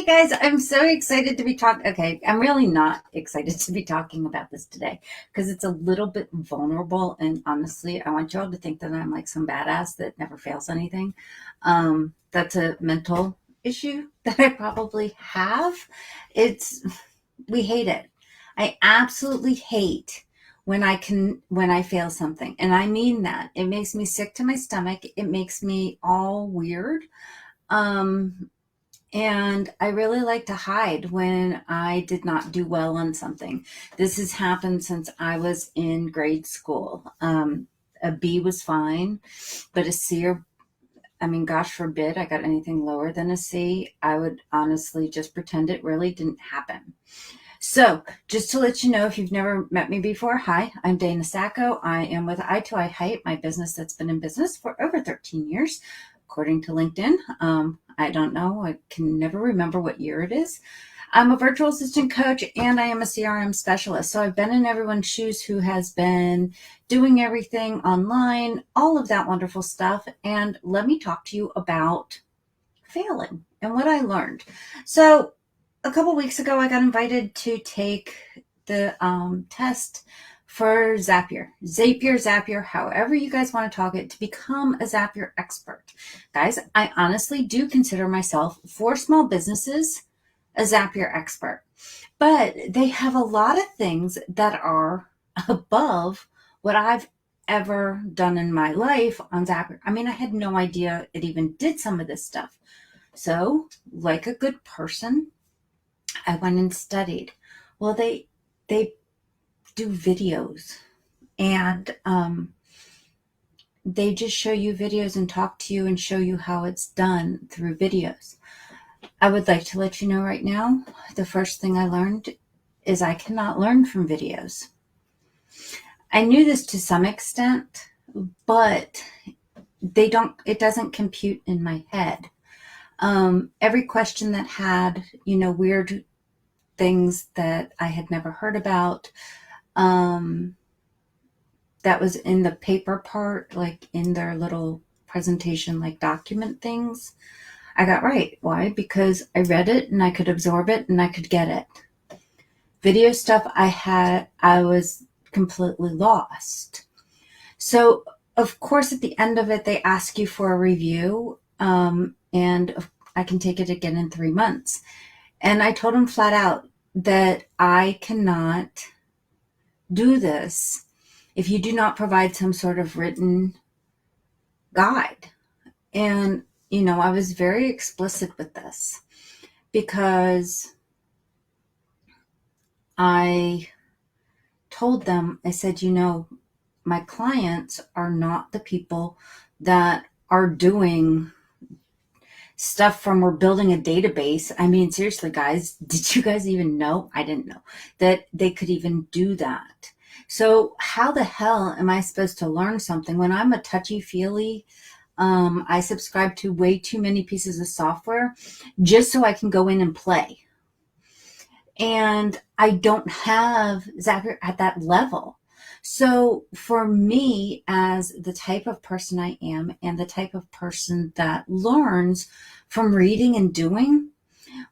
guys, I'm so excited to be talking. Okay, I'm really not excited to be talking about this today because it's a little bit vulnerable. And honestly, I want y'all to think that I'm like some badass that never fails anything. That's a mental issue that I probably have. We hate it. I absolutely hate when I fail something. And I mean that. It makes me sick to my stomach. It makes me all weird. Um, and I really like to hide when I did not do well on something. This has happened since I was in grade school. A B was fine, but a C or, I mean, gosh forbid I got anything lower than a C. I would honestly just pretend it really didn't happen. So, just to let you know, if you've never met me before, hi, I'm Dana Sacco. I am with I2I Hype, my business that's been in business for over 13 years, according to LinkedIn. I don't know. I can never remember what year it is. I'm a virtual assistant coach and I am a CRM specialist. So I've been in everyone's shoes who has been doing everything online, all of that wonderful stuff. And let me talk to you about failing and what I learned. So a couple weeks ago, I got invited to take the test for Zapier, however you guys want to talk it, to become a Zapier expert. Guys, I honestly do consider myself, for small businesses, a Zapier expert. But they have a lot of things that are above what I've ever done in my life on Zapier. I mean, I had no idea it even did some of this stuff. So, like a good person, I went and studied. Well, they do videos, and they just show you videos and talk to you and show you how it's done through videos. I would like to let you know right now, the first thing I learned is I cannot learn from videos. I knew this to some extent, but it doesn't compute in my head. Every question that had, weird things that I had never heard about, that was in the paper part, like in their little presentation, like document things, I got right. Why? Because I read it and I could absorb it and I could get it. Video stuff I was completely lost. So, of course, at the end of it, they ask you for a review, and I can take it again in 3 months. And I told them flat out that I cannot do this if you do not provide some sort of written guide. And, I was very explicit with this because I told them, I said, my clients are not the people that are doing stuff from we're building a database. I mean, seriously, guys, did you guys even know? I didn't know that they could even do that. So how the hell am I supposed to learn something when I'm a touchy-feely? I subscribe to way too many pieces of software just so I can go in and play. And I don't have Zapier at that level. So for me, as the type of person I am and the type of person that learns from reading and doing,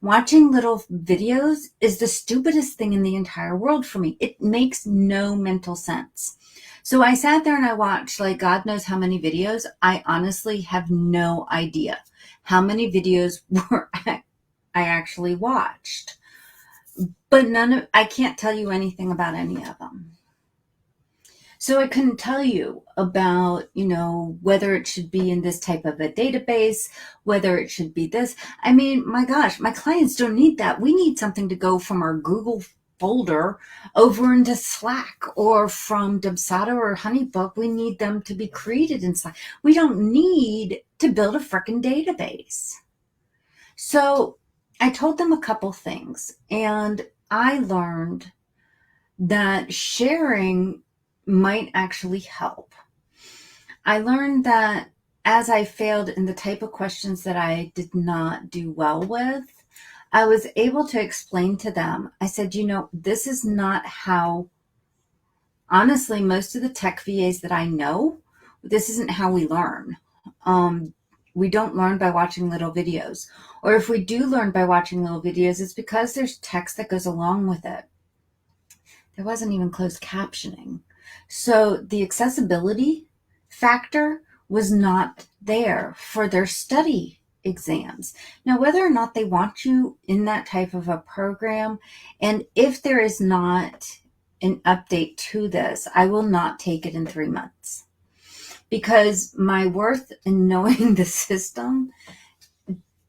watching little videos is the stupidest thing in the entire world for me. It makes no mental sense. So I sat there and I watched like God knows how many videos. I honestly have no idea how many videos I actually watched. But I can't tell you anything about any of them. So I couldn't tell you about, whether it should be in this type of a database, whether it should be this. I mean, my gosh, my clients don't need that. We need something to go from our Google folder over into Slack, or from DUBSADO or HoneyBook. We need them to be created in Slack. We don't need to build a freaking database. So I told them a couple things, and I learned that sharing might actually help. I learned that as I failed in the type of questions that I did not do well with, I was able to explain to them. I said, this is not how, honestly, most of the tech VAs that I know, this isn't how we learn. we don't learn by watching little videos. Or if we do learn by watching little videos, it's because there's text that goes along with it. There wasn't even closed captioning. So the accessibility factor was not there for their study exams. Now, whether or not they want you in that type of a program, and if there is not an update to this, I will not take it in 3 months, because my worth in knowing the system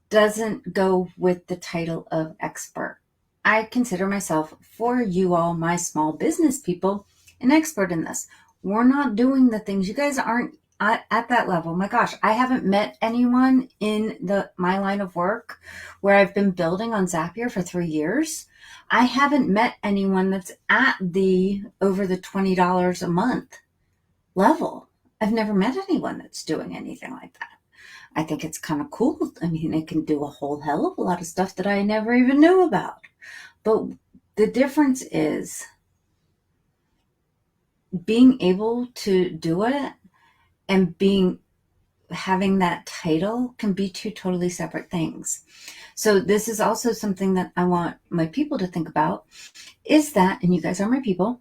doesn't go with the title of expert. I consider myself, for you all, my small business people, an expert in this. We're not doing the things. You guys aren't at that level. My gosh, I haven't met anyone in my line of work where I've been building on Zapier for 3 years. I haven't met anyone that's at over the $20 a month level. I've never met anyone that's doing anything like that. I think it's kind of cool. I mean, it can do a whole hell of a lot of stuff that I never even knew about. But the difference is being able to do it and having that title can be two totally separate things. So this is also something that I want my people to think about, is that, and you guys are my people,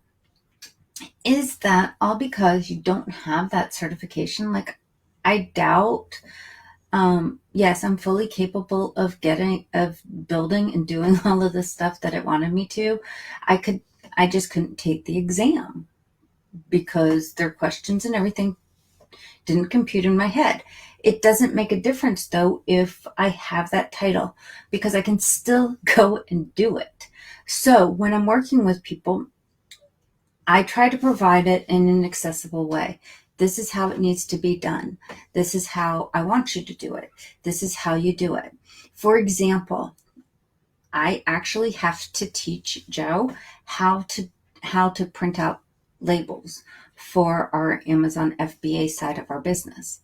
is that all because you don't have that certification? Like, I doubt, yes, I'm fully capable of building and doing all of the stuff that it wanted me to. I just couldn't take the exam because their questions and everything didn't compute in my head. It doesn't make a difference though if I have that title, because I can still go and do it. So when I'm working with people, I try to provide it in an accessible way. This is how it needs to be done. This is how I want you to do it. This is how you do it. For example, I actually have to teach Joe how to print out labels for our Amazon FBA side of our business.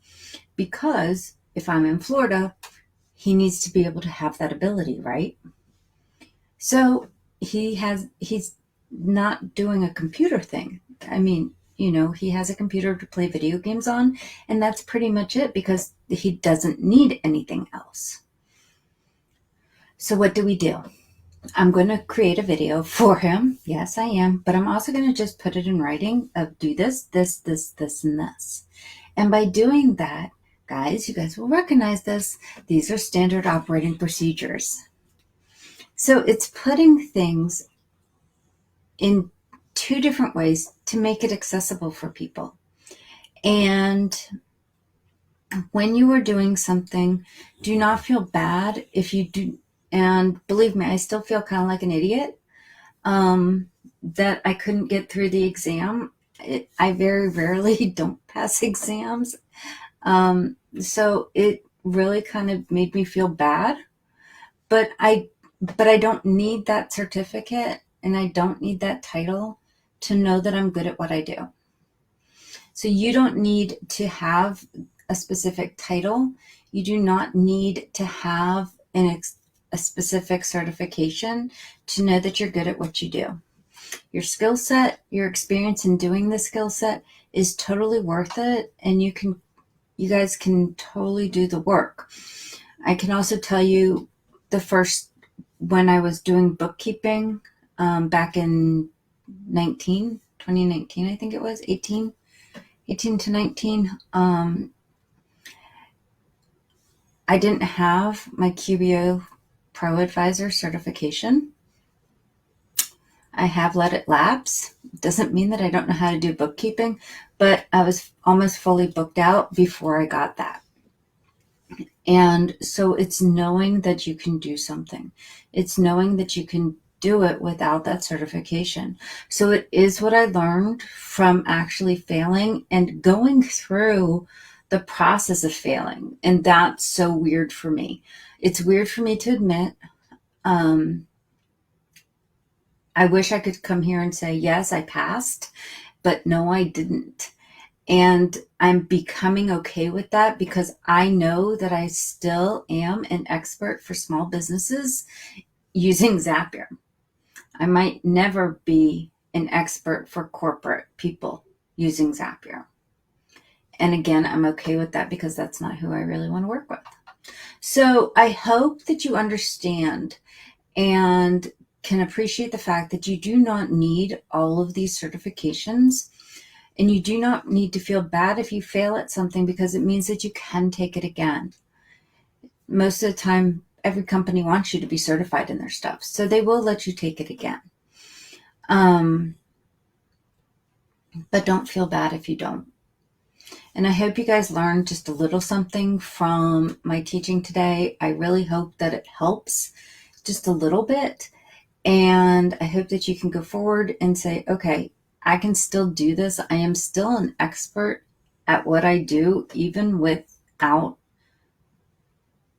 Because if I'm in Florida, he needs to be able to have that ability, right? So he's not doing a computer thing. I mean, he has a computer to play video games on, and that's pretty much it, because he doesn't need anything else. So what do we do? I'm going to create a video for him. Yes, I am. But I'm also going to just put it in writing of do this, this, this, this, and this. And by doing that, guys, you guys will recognize this. These are standard operating procedures. So it's putting things in two different ways to make it accessible for people. And when you are doing something, do not feel bad if you do. And believe me, I still feel kind of like an idiot that I couldn't get through the exam. I very rarely don't pass exams. So it really kind of made me feel bad. But I don't need that certificate, and I don't need that title to know that I'm good at what I do. So you don't need to have a specific title. You do not need to have a specific certification to know that you're good at what you do. Your skill set, your experience in doing the skill set is totally worth it, and you guys can totally do the work. I can also tell you when I was doing bookkeeping back in 2019, I think it was 18 to 19, I didn't have my QBO Pro Advisor certification. I have let it lapse. Doesn't mean that I don't know how to do bookkeeping, but I was almost fully booked out before I got that. And so it's knowing that you can do something. It's knowing that you can do it without that certification. So it is what I learned from actually failing and going through the process of failing. And that's so weird for me. It's weird for me to admit. I wish I could come here and say, yes, I passed, but no, I didn't. And I'm becoming okay with that, because I know that I still am an expert for small businesses using Zapier. I might never be an expert for corporate people using Zapier. And again, I'm okay with that because that's not who I really want to work with. So I hope that you understand and can appreciate the fact that you do not need all of these certifications, and you do not need to feel bad if you fail at something, because it means that you can take it again. Most of the time, every company wants you to be certified in their stuff, so they will let you take it again. But don't feel bad if you don't. And I hope you guys learned just a little something from my teaching today. I really hope that it helps just a little bit. And I hope that you can go forward and say, okay, I can still do this. I am still an expert at what I do, even without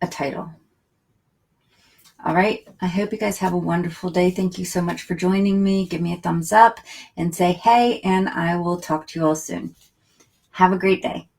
a title. All right. I hope you guys have a wonderful day. Thank you so much for joining me. Give me a thumbs up and say hey, and I will talk to you all soon. Have a great day.